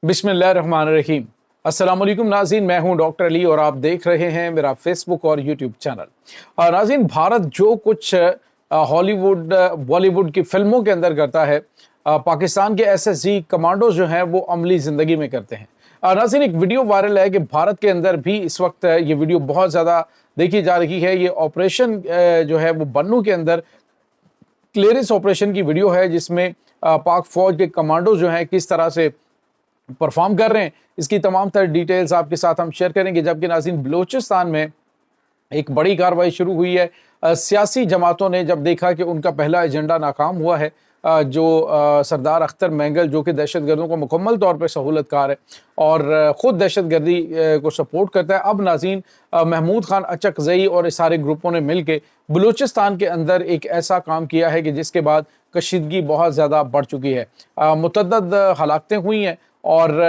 बिस्मिल्लाहिर्रहमानिर्रहीम। अस्सलाम वालेकुम नाज़रीन, मैं हूं डॉक्टर अली और आप देख रहे हैं मेरा फेसबुक और यूट्यूब चैनल। नाज़रीन, भारत जो कुछ हॉलीवुड बॉलीवुड की फिल्मों के अंदर करता है, पाकिस्तान के एसएसजी कमांडोज जो हैं वो अमली ज़िंदगी में करते हैं। नाज़रीन, एक वीडियो वायरल है कि भारत के अंदर भी इस वक्त ये वीडियो बहुत ज़्यादा देखी जा रही है। ये ऑपरेशन जो है वो बन्नू के अंदर क्लियरेंस ऑपरेशन की वीडियो है, जिसमें पाक फौज के कमांडो जो हैं किस तरह से परफॉर्म कर रहे हैं। इसकी तमाम तर डिटेल्स आपके साथ हम शेयर करेंगे। जबकि नाज़रीन, बलूचिस्तान में एक बड़ी कार्रवाई शुरू हुई है। सियासी जमातों ने जब देखा कि उनका पहला एजेंडा नाकाम हुआ है, जो सरदार अख्तर मैंगल जो कि दहशतगर्दों को मुकम्मल तौर पर सहूलतकार है और ख़ुद दहशतगर्दी को सपोर्ट करता है, अब नाज़रीन महमूद खान अचकज़ई और इस सारे ग्रुपों ने मिल के बलूचिस्तान के अंदर एक ऐसा काम किया है कि जिसके बाद कशीदगी बहुत ज़्यादा बढ़ चुकी है। मुतअद्दिद हलाकतें हुई हैं और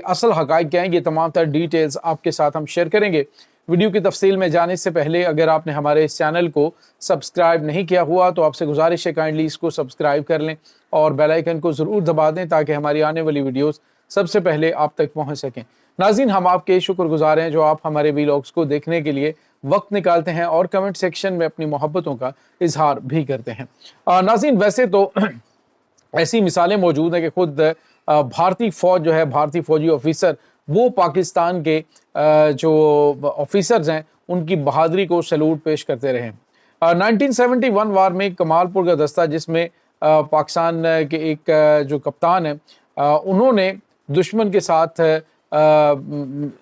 असल हक़ाइक़ क्या हैं, ये तमाम तर डिटेल्स आपके साथ हम शेयर करेंगे। वीडियो की तफसील में जाने से पहले अगर आपने हमारे इस चैनल को सब्सक्राइब नहीं किया हुआ तो आपसे गुजारिश है काइंडली इसको सब्सक्राइब कर लें और बेल आइकन को ज़रूर दबा दें ताकि हमारी आने वाली वीडियोस सबसे पहले आप तक पहुंच सकें। नाज़रीन, हम आपके शुक्रगुजार हैं जो आप हमारे वीलॉग्स को देखने के लिए वक्त निकालते हैं और कमेंट सेक्शन में अपनी मोहब्बतों का इजहार भी करते हैं। नाज़रीन, वैसे तो ऐसी मिसालें मौजूद हैं कि खुद भारतीय फ़ौज जो है, भारतीय फ़ौजी ऑफिसर वो पाकिस्तान के जो ऑफिसर्स हैं उनकी बहादुरी को सैल्यूट पेश करते रहे। 1971 वार में कमालपुर का दस्ता, जिसमें पाकिस्तान के एक जो कप्तान है, उन्होंने दुश्मन के साथ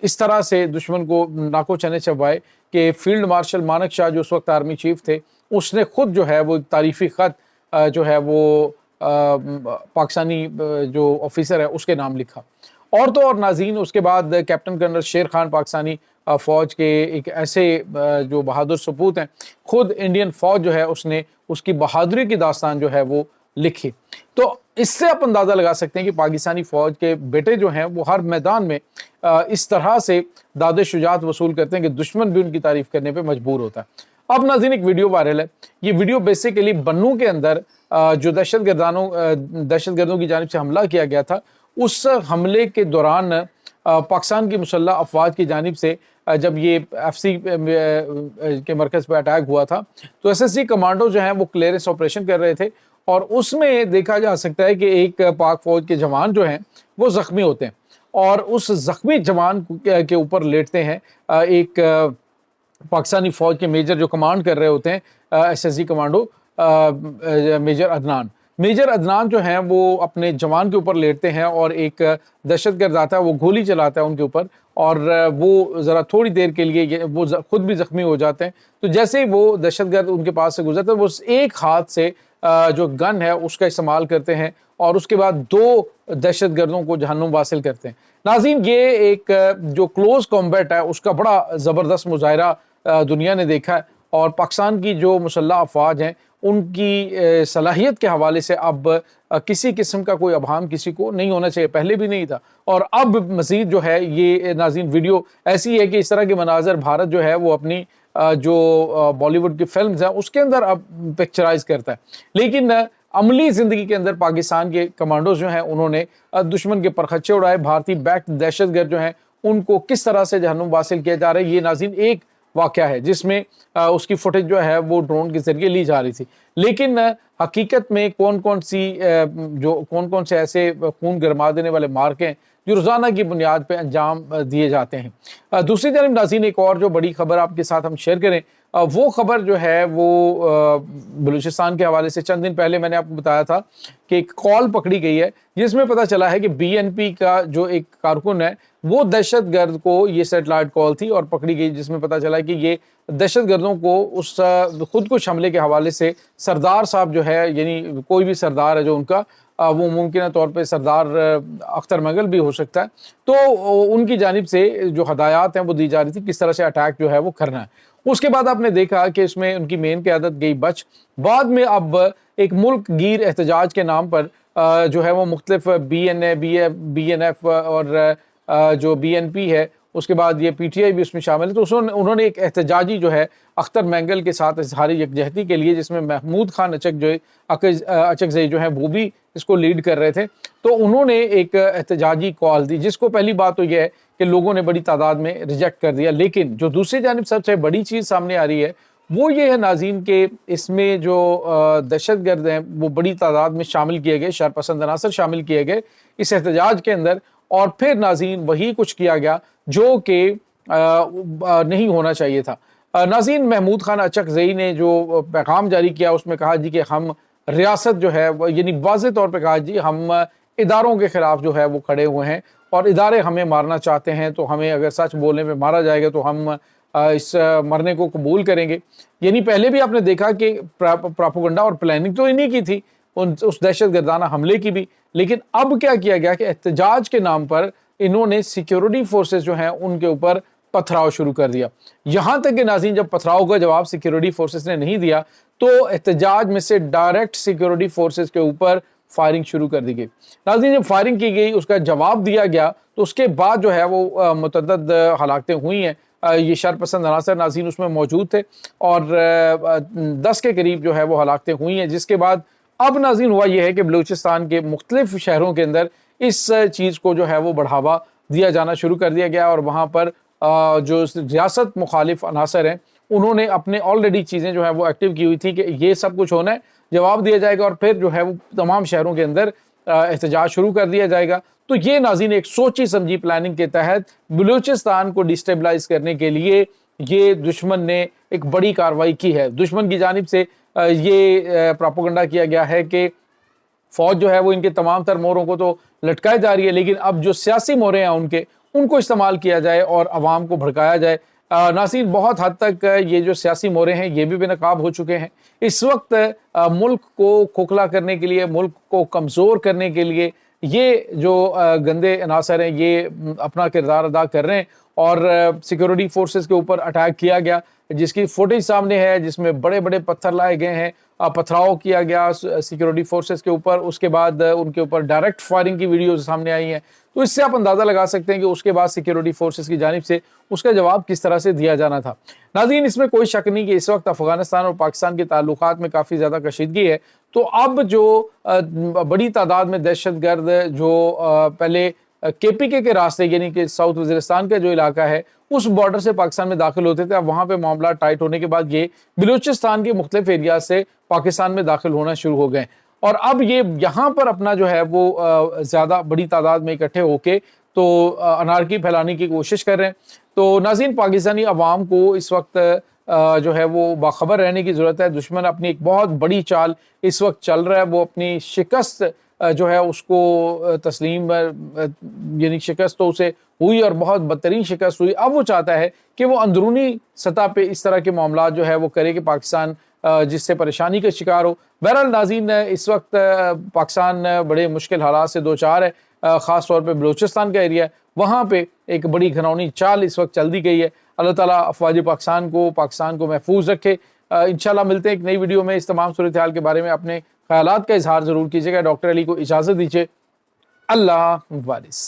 इस तरह से दुश्मन को नाको चने चबाए कि फील्ड मार्शल मानक शाह जो उस वक्त आर्मी चीफ थे, उसने खुद जो है वो तारीफ़ी ख़त जो है वो पाकिस्तानी जो ऑफिसर है उसके नाम लिखा। और तो और नाज़रीन, उसके बाद कैप्टन कर्नल शेर खान पाकिस्तानी फ़ौज के एक ऐसे जो बहादुर सपूत हैं, खुद इंडियन फ़ौज जो है उसने उसकी बहादुरी की दास्तान जो है वो लिखी। तो इससे आप अंदाज़ा लगा सकते हैं कि पाकिस्तानी फ़ौज के बेटे जो हैं वो हर मैदान में इस तरह से दाद शुजात वसूल करते हैं कि दुश्मन भी उनकी तारीफ़ करने पर मजबूर होता है। अब नाज़रीन, एक वीडियो वायरल है। ये वीडियो बेसिकली बन्नू के अंदर जो दहशतगर्दों की जानिब से हमला किया गया था, उस हमले के दौरान पाकिस्तान की मुसल्लह अफवाज की जानिब से जब ये एफसी के मरकज़ पर अटैक हुआ था तो एसएसजी कमांडो जो हैं वो क्लियरेंस ऑपरेशन कर रहे थे और उसमें देखा जा सकता है कि एक पाक फौज के जवान जो हैं वो ज़ख्मी होते हैं और उस ज़ख्मी जवान के ऊपर लेटते हैं एक पाकिस्तानी फ़ौज के मेजर जो कमांड कर रहे होते हैं एसएसजी कमांडो, मेजर अदनान जो हैं वो अपने जवान के ऊपर लेटते हैं और एक दहशतगर्द आता है, वो गोली चलाता है उनके ऊपर और वो ज़रा थोड़ी देर के लिए वो खुद भी ज़ख्मी हो जाते हैं। तो जैसे ही वो दहशतगर्द उनके पास से गुजरते हैं, वो एक हाथ से जो गन है उसका इस्तेमाल करते हैं और उसके बाद दो दहशतगर्दों को जहन्नुम हासिल करते हैं। नाज़रीन, ये एक जो क्लोज कॉम्बैट है उसका बड़ा ज़बरदस्त मुजाहिरा दुनिया ने देखा है और पाकिस्तान की जो मुसल्लह अफवाज हैं उनकी सलाहियत के हवाले से अब किसी किस्म का कोई अभाम किसी को नहीं होना चाहिए, पहले भी नहीं था और अब मज़ीद जो है ये नाज़रीन वीडियो ऐसी है कि इस तरह के मनाजर भारत जो है वो अपनी जो बॉलीवुड की फिल्म्स हैं उसके अंदर अब पिक्चराइज करता है। लेकिन अमली ज़िंदगी के अंदर पाकिस्तान के कमांडोज जो हैं उन्होंने दुश्मन के परखच्चे उड़ाए। भारतीय बैक्ड दहशतगर्द जो हैं उनको किस तरह से जहन्नुम हासिल किया जा रहा है, ये नाज़रीन एक वाक़या है जिसमें उसकी फुटेज जो है वो ड्रोन के ज़रिए ली जा रही थी। लेकिन हकीकत में कौन कौन से ऐसे खून गरमा देने वाले मार्के हैं जो रोज़ाना की बुनियाद पर अंजाम दिए जाते हैं। दूसरी तरफ नाज़रीन, एक और जो बड़ी खबर आपके साथ हम शेयर करें, वो खबर जो है वो बलूचिस्तान के हवाले से चंद दिन पहले मैंने आपको बताया था कि एक कॉल पकड़ी गई है जिसमें पता चला है कि बीएनपी का जो एक कारकुन है वो दहशतगर्द को, ये सैटेलाइट कॉल थी और पकड़ी गई जिसमें पता चला कि ये दहशतगर्दों को उस खुदकुश हमले के हवाले से सरदार साहब जो है, यानी कोई भी सरदार है जो उनका, वो मुमकिन तौर पे सरदार अख्तर मैंगल भी हो सकता है, तो उनकी जानिब से जो हदायत हैं वो दी जा रही थी किस तरह से अटैक जो है वो करना है। उसके बाद आपने देखा कि इसमें उनकी मेन क़यादत गई बच। बाद में अब एक मुल्क गिर एहतजाज के नाम पर जो है वो मुख्तलिफ BNF और जो BNP है उसके बाद ये PTI भी उसमें शामिल है। तो उन्होंने एक एहतजाजी जो है अख्तर मैंगल के साथ इजहार यकजहती के लिए, जिसमें महमूद खान अचकज़ई जो है वो भी इसको लीड कर रहे थे, तो उन्होंने एक एहतजाजी कॉल दी, जिसको पहली बात तो यह है कि लोगों ने बड़ी तादाद में रिजेक्ट कर दिया। लेकिन जो दूसरी जानिब सबसे बड़ी चीज़ सामने आ रही है वो ये है नाज़रीन के इसमें जो दहशतगर्द हैं वो बड़ी तादाद में शामिल किए गए, शरपसंद अनासर शामिल किए गए इस एहतजाज के अंदर, और फिर नाज़रीन वही कुछ किया गया जो कि नहीं होना चाहिए था। नाज़रीन महमूद खान अचकज़ई ने जो पैगाम जारी किया उसमें कहा जी कि हम रियासत जो है यानी वाज़ेह तौर पे कहा जी हम इदारों के ख़िलाफ़ जो है वो खड़े हुए हैं और इदारे हमें मारना चाहते हैं, तो हमें अगर सच बोलने पे मारा जाएगा तो हम इस मरने को कबूल करेंगे। यानी पहले भी आपने देखा कि प्रोपेगेंडा और प्लानिंग तो इन्हीं की थी उस दहशतगर्दाना हमले की भी, लेकिन अब क्या किया गया कि एहतजाज के नाम पर इन्होंने सिक्योरिटी फोर्सेस जो हैं उनके ऊपर पथराव शुरू कर दिया। यहां तक कि नाज़रीन जब पथराव का जवाब सिक्योरिटी फोर्सेस ने नहीं दिया तो एहतजाज में से डायरेक्ट सिक्योरिटी फोर्सेस के ऊपर फायरिंग शुरू कर दी गई। नाज़रीन जब फायरिंग की गई उसका जवाब दिया गया तो उसके बाद जो है वो मुतअद्दिद हलाकतें हुई हैं। ये शरपसंद अनासर नाज़रीन उसमें मौजूद थे और 10 के करीब जो है वो हलाकतें हुई हैं, जिसके बाद अब नाज़रीन हुआ ये है कि बलूचिस्तान के मुख्तलिफ शहरों के अंदर इस चीज़ को जो है वो बढ़ावा दिया जाना शुरू कर दिया गया और वहाँ पर जो रियासत मुखालिफ अनासर हैं उन्होंने अपने ऑलरेडी चीज़ें जो है वो एक्टिव की हुई थी कि ये सब कुछ होना है, जवाब दिया जाएगा और फिर जो है वो तमाम शहरों के अंदर एहतजाज शुरू कर दिया जाएगा। तो ये नाज़रीन एक सोची समझी प्लानिंग के तहत बलूचिस्तान को डिस्टेबलाइज करने के लिए ये दुश्मन ने एक बड़ी कार्रवाई की है। दुश्मन की जानिब से ये प्रोपेगेंडा किया गया है कि फौज जो है वो इनके तमाम तर मोहरों को तो लटकाई जा रही है, लेकिन अब जो सियासी मोहरे हैं उनको इस्तेमाल किया जाए और अवाम को भड़काया जाए। नाज़रीन बहुत हद तक ये जो सियासी मोहरे हैं ये भी बेनकाब हो चुके हैं। इस वक्त मुल्क को खोखला करने के लिए, मुल्क को कमज़ोर करने के लिए ये जो गंदे अनासर हैं ये अपना किरदार अदा कर रहे हैं और सिक्योरिटी फोर्सेस के ऊपर अटैक किया गया जिसकी फुटेज सामने है, जिसमें बड़े बड़े पत्थर लाए गए हैं, पथराव किया गया सिक्योरिटी फोर्सेस के ऊपर, उसके बाद उनके ऊपर डायरेक्ट फायरिंग की वीडियो सामने आई हैं। तो इससे आप अंदाज़ा लगा सकते हैं कि उसके बाद सिक्योरिटी फोर्सेस की जानिब से उसका जवाब किस तरह से दिया जाना था। नाज़रीन इसमें कोई शक नहीं कि इस वक्त अफगानिस्तान और पाकिस्तान के ताल्लुकात में काफ़ी ज़्यादा कशीदगी है। तो अब जो बड़ी तादाद में दहशतगर्द जो पहले KPK के रास्ते यानी कि साउथ वज़ीरिस्तान का जो इलाका है उस बॉर्डर से पाकिस्तान में दाखिल होते थे, अब वहाँ पे मामला टाइट होने के बाद ये बलूचिस्तान के मुख्तलिफ एरिया से पाकिस्तान में दाखिल होना शुरू हो गए और अब ये यहाँ पर अपना जो है वो ज़्यादा बड़ी तादाद में इकट्ठे होके तो अनारकी फैलाने की कोशिश कर रहे हैं। तो नाज़रीन पाकिस्तानी अवाम को इस वक्त जो है वो बाखबर रहने की ज़रूरत है। दुश्मन अपनी एक बहुत बड़ी चाल इस वक्त चल रहा है, वो अपनी शिकस्त जो है उसको तस्लीम यानी शिकस्त तो उसे हुई और बहुत बदतरीन शिकस्त हुई। अब वो चाहता है कि वो अंदरूनी सतह पे इस तरह के मामला जो है वो करे कि पाकिस्तान जिससे परेशानी का शिकार हो। बहरहाल नाज़रीन इस वक्त पाकिस्तान बड़े मुश्किल हालात से दो चार है, ख़ास तौर पे बलूचिस्तान का एरिया है, वहाँ पे एक बड़ी घिनौनी चाल इस वक्त चल दी गई है। अल्लाह ताला अफवाज पाकिस्तान को महफूज रखे। इंशाल्लाह मिलते हैं एक नई वीडियो में। इस तमाम सूरत हाल के बारे में अपने ख्यालात का इजहार ज़रूर कीजिएगा। डॉक्टर अली को इजाज़त दीजिए। अल्लाह हाफ़िज़।